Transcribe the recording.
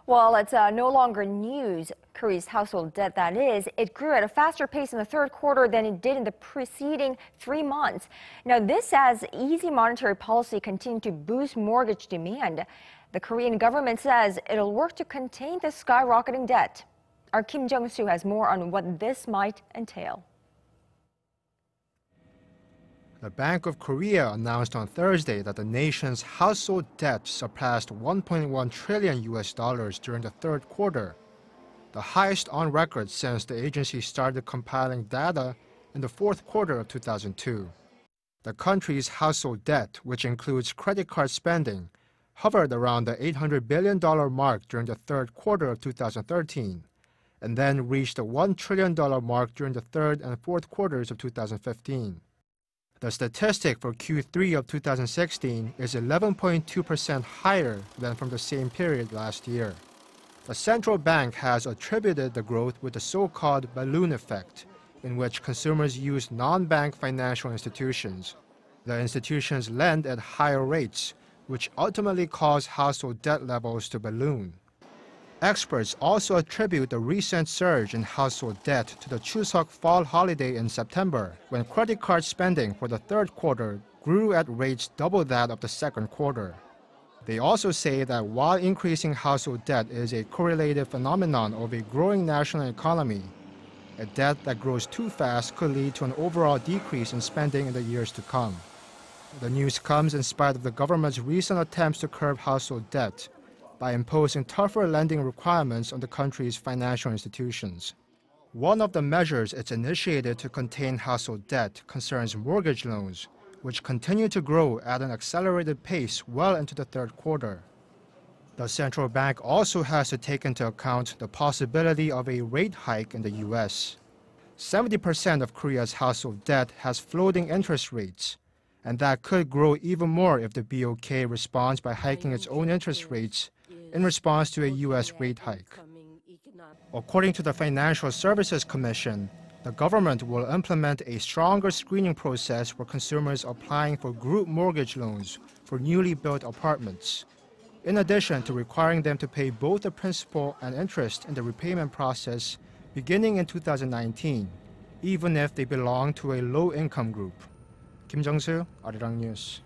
Well, it's no longer news. Korea's household debt, that is, it grew at a faster pace in the third quarter than it did in the preceding 3 months. Now, this as easy monetary policy continued to boost mortgage demand. The Korean government says it'll work to contain the skyrocketing debt. Our Kim Jung-soo has more on what this might entail. The Bank of Korea announced on Thursday that the nation's household debt surpassed $1.1 trillion during the third quarter, the highest on record since the agency started compiling data in the fourth quarter of 2002. The country's household debt, which includes credit card spending, hovered around the $800 billion mark during the third quarter of 2013, and then reached the $1 trillion mark during the third and fourth quarters of 2015. The statistic for Q3 of 2016 is 11.2% higher than from the same period last year. The central bank has attributed the growth with the so-called balloon effect, in which consumers use non-bank financial institutions. The institutions lend at higher rates, which ultimately cause household debt levels to balloon. Experts also attribute the recent surge in household debt to the Chuseok fall holiday in September, when credit card spending for the third quarter grew at rates double that of the second quarter. They also say that while increasing household debt is a correlated phenomenon of a growing national economy, a debt that grows too fast could lead to an overall decrease in spending in the years to come. The news comes in spite of the government's recent attempts to curb household debt by imposing tougher lending requirements on the country's financial institutions. One of the measures it's initiated to contain household debt concerns mortgage loans, which continue to grow at an accelerated pace well into the third quarter. The central bank also has to take into account the possibility of a rate hike in the U.S. 70% of Korea's household debt has floating interest rates, and that could grow even more if the BOK responds by hiking its own interest rates in response to a U.S. rate hike. According to the Financial Services Commission, the government will implement a stronger screening process for consumers applying for group mortgage loans for newly built apartments, in addition to requiring them to pay both the principal and interest in the repayment process beginning in 2019, even if they belong to a low-income group. Kim Jung-soo, Arirang News.